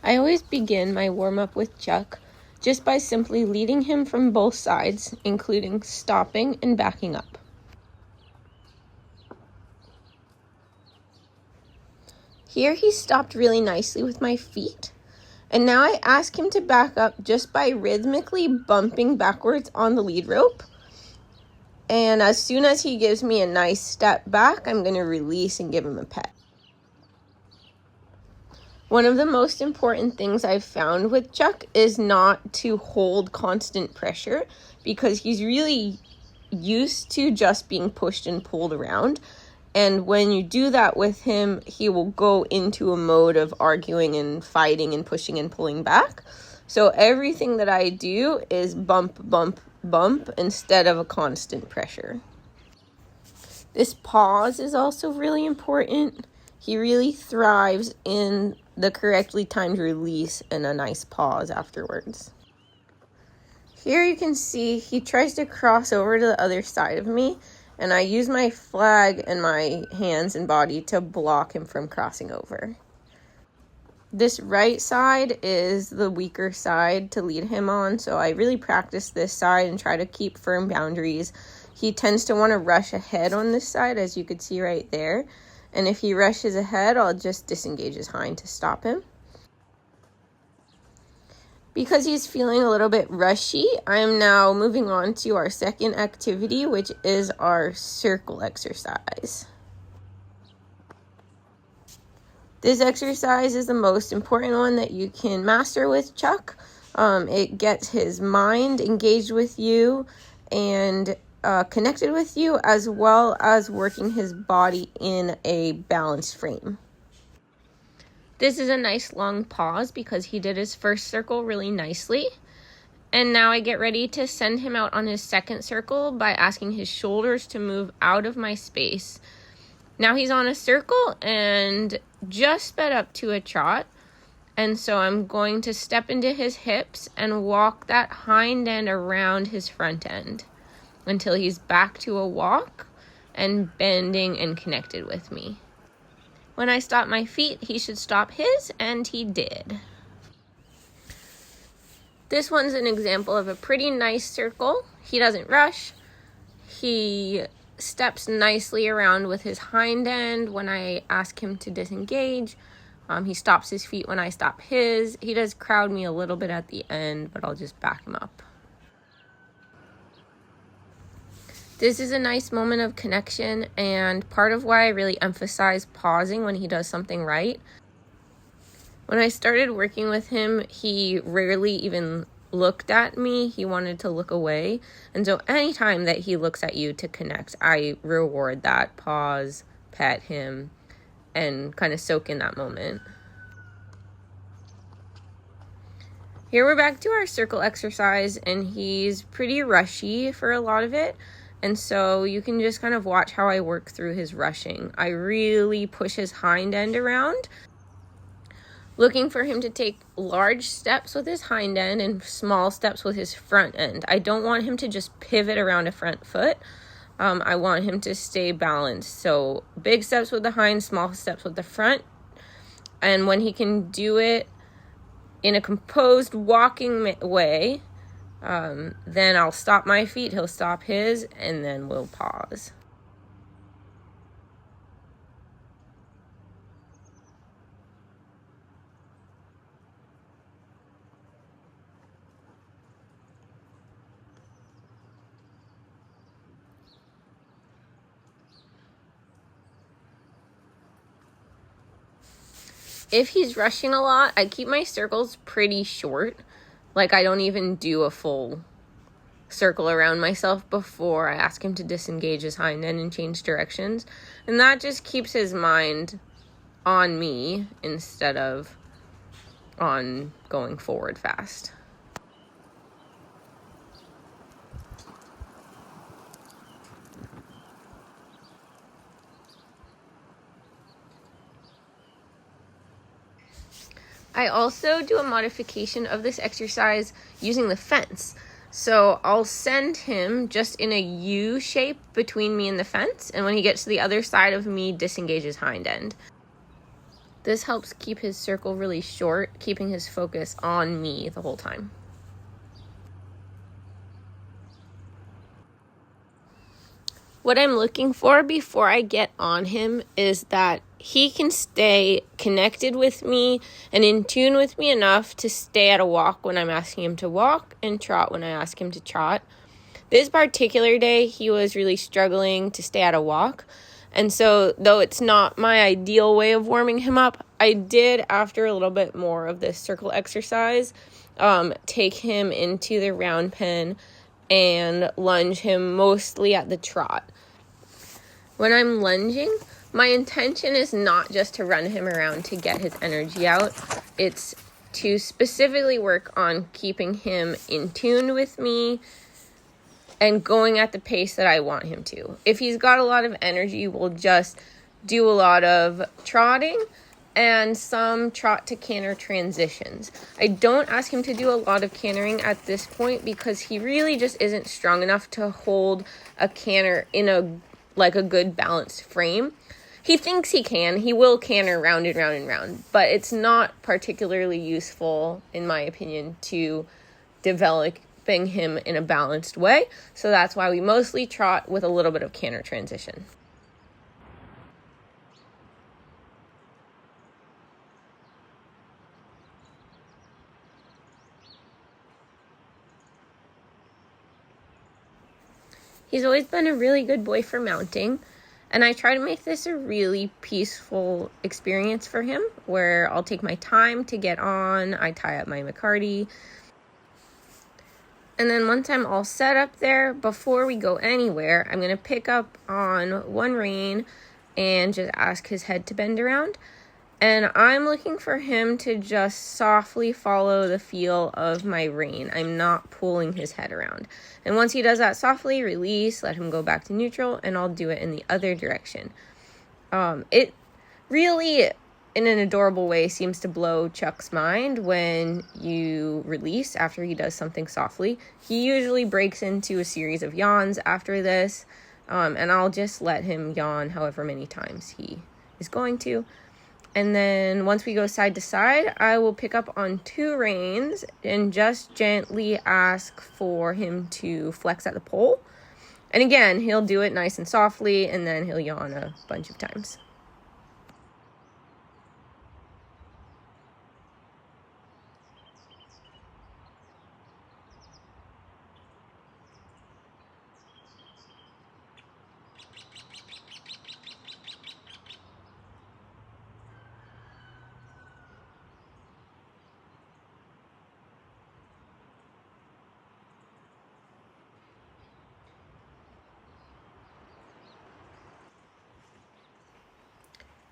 I always begin my warm-up with Chuck just by simply leading him from both sides, including stopping and backing up. Here he stopped really nicely with my feet, and now I ask him to back up just by rhythmically bumping backwards on the lead rope. And as soon as he gives me a nice step back, I'm going to release and give him a pet. One of the most important things I've found with Chuck is not to hold constant pressure, because he's really used to just being pushed and pulled around. And when you do that with him, he will go into a mode of arguing and fighting and pushing and pulling back. So everything that I do is bump, bump, bump instead of a constant pressure. This pause is also really important. He really thrives in the correctly timed release and a nice pause afterwards. Here you can see he tries to cross over to the other side of me, and I use my flag and my hands and body to block him from crossing over. This right side is the weaker side to lead him on, so I really practice this side and try to keep firm boundaries. He tends to want to rush ahead on this side, as you could see right there. And if he rushes ahead, I'll just disengage his hind to stop him. Because he's feeling a little bit rushy, I'm now moving on to our second activity, which is our circle exercise. This exercise is the most important one that you can master with Chuck. It gets his mind engaged with you and connected with you, as well as working his body in a balanced frame. This is a nice long pause because he did his first circle really nicely. And now I get ready to send him out on his second circle by asking his shoulders to move out of my space. Now he's on a circle and just sped up to a trot. And so I'm going to step into his hips and walk that hind end around his front end until he's back to a walk and bending and connected with me. When I stop my feet, he should stop his, and he did. This one's an example of a pretty nice circle. He doesn't rush. He steps nicely around with his hind end when I ask him to disengage. He stops his feet when I stop his. He does crowd me a little bit at the end, but I'll just back him up. This is a nice moment of connection, and part of why I really emphasize pausing when he does something right. When I started working with him, he rarely even looked at me. He wanted to look away. And so anytime that he looks at you to connect, I reward that pause, pet him, and kind of soak in that moment. Here we're back to our circle exercise, and he's pretty rushy for a lot of it. And so you can just kind of watch how I work through his rushing. I really push his hind end around, looking for him to take large steps with his hind end and small steps with his front end. I don't want him to just pivot around a front foot. I want him to stay balanced. So big steps with the hind, small steps with the front. And when he can do it in a composed walking way, then I'll stop my feet, he'll stop his, and then we'll pause. If he's rushing a lot, I keep my circles pretty short. Like, I don't even do a full circle around myself before I ask him to disengage his hind end and change directions. And that just keeps his mind on me instead of on going forward fast. I also do a modification of this exercise using the fence. So I'll send him just in a U shape between me and the fence, and when he gets to the other side of me, disengage his hind end. This helps keep his circle really short, keeping his focus on me the whole time. What I'm looking for before I get on him is that he can stay connected with me and in tune with me enough to stay at a walk when I'm asking him to walk and trot when I ask him to trot. This particular day, he was really struggling to stay at a walk. And so, though it's not my ideal way of warming him up, I did, after a little bit more of this circle exercise, take him into the round pen and lunge him mostly at the trot. When I'm lunging, my intention is not just to run him around to get his energy out. It's to specifically work on keeping him in tune with me and going at the pace that I want him to. If he's got a lot of energy, we'll just do a lot of trotting and some trot to canter transitions. I don't ask him to do a lot of cantering at this point because he really just isn't strong enough to hold a canter in a good balanced frame. He thinks he can. He will canter round and round and round, but it's not particularly useful, in my opinion, to developing him in a balanced way. So that's why we mostly trot with a little bit of canter transition. He's always been a really good boy for mounting, and I try to make this a really peaceful experience for him, where I'll take my time to get on, I tie up my McCarty, and then once I'm all set up there, before we go anywhere, I'm going to pick up on one rein and just ask his head to bend around. And I'm looking for him to just softly follow the feel of my rein. I'm not pulling his head around. And once he does that softly, release, let him go back to neutral, and I'll do it in the other direction. It really, in an adorable way, seems to blow Chuck's mind when you release after he does something softly. He usually breaks into a series of yawns after this, and I'll just let him yawn however many times he is going to. And then once we go side to side, I will pick up on two reins and just gently ask for him to flex at the pole. And again, he'll do it nice and softly, and then he'll yawn a bunch of times.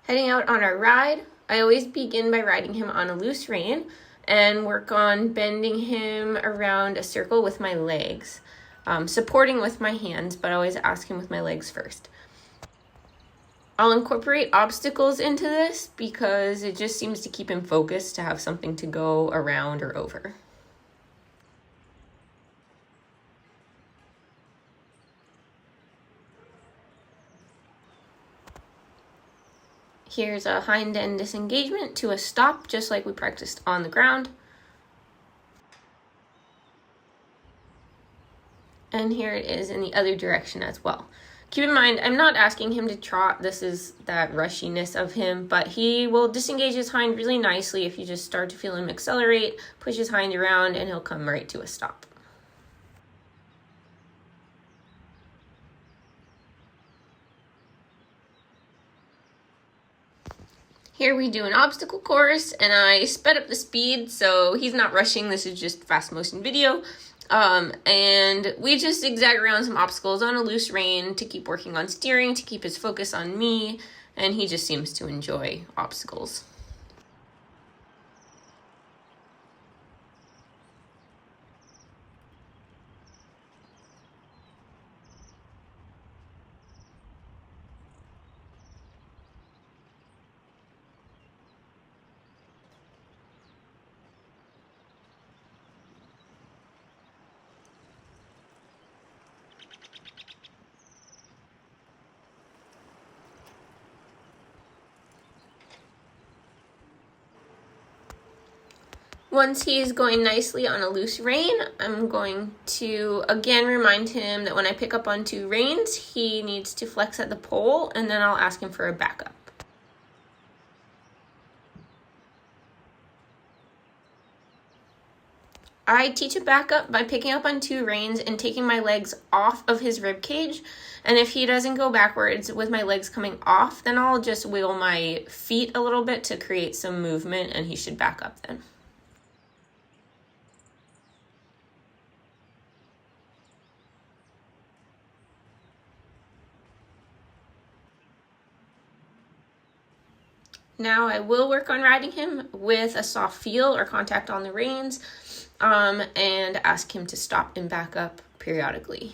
Heading out on our ride, I always begin by riding him on a loose rein and work on bending him around a circle with my legs, supporting with my hands, but I always ask him with my legs first. I'll incorporate obstacles into this because it just seems to keep him focused to have something to go around or over. Here's a hind end disengagement to a stop, just like we practiced on the ground. And here it is in the other direction as well. Keep in mind, I'm not asking him to trot. This is that rushiness of him, but he will disengage his hind really nicely if you just start to feel him accelerate, push his hind around, and he'll come right to a stop. Here we do an obstacle course, and I sped up the speed, so he's not rushing. This is just fast motion video. And we just zigzag around some obstacles on a loose rein to keep working on steering, to keep his focus on me, and he just seems to enjoy obstacles. Once he's going nicely on a loose rein, I'm going to again remind him that when I pick up on 2 reins, he needs to flex at the pole, and then I'll ask him for a backup. I teach a backup by picking up on 2 reins and taking my legs off of his rib cage. And if he doesn't go backwards with my legs coming off, then I'll just wiggle my feet a little bit to create some movement, and he should back up then. Now I will work on riding him with a soft feel or contact on the reins, and ask him to stop and back up periodically.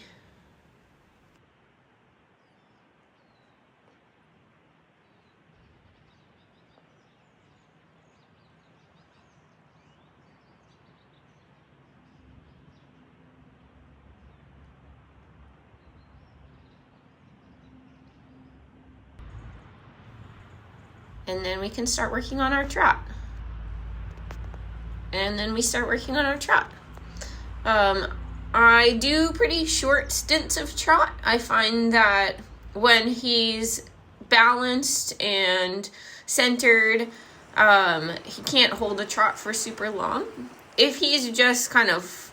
And then we can start working on our trot. I do pretty short stints of trot. I find that when he's balanced and centered, he can't hold a trot for super long. If he's just kind of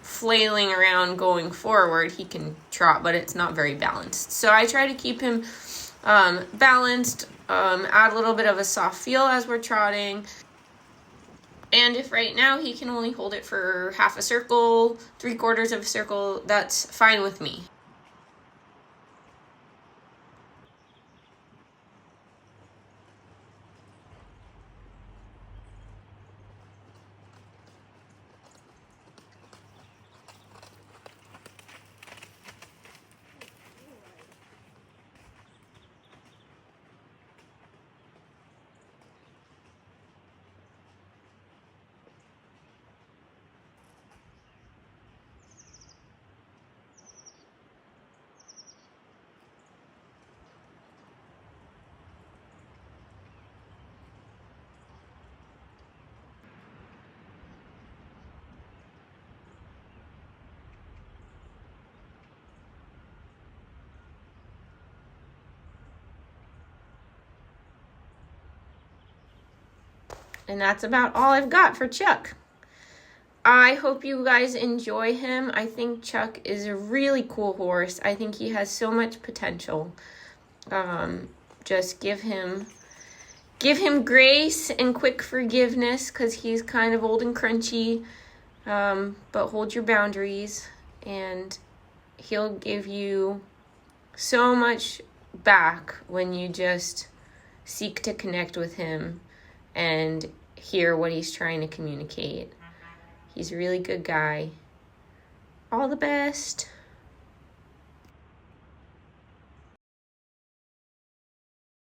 flailing around going forward, he can trot, but it's not very balanced. So I try to keep him balanced, add a little bit of a soft feel as we're trotting. And if right now he can only hold it for half a circle, 3/4 of a circle, that's fine with me. And that's about all I've got for Chuck. I hope you guys enjoy him. I think Chuck is a really cool horse. I think he has so much potential. Just give him grace and quick forgiveness, because he's kind of old and crunchy. But hold your boundaries, and he'll give you so much back when you just seek to connect with him and hear what he's trying to communicate. He's a really good guy. All the best.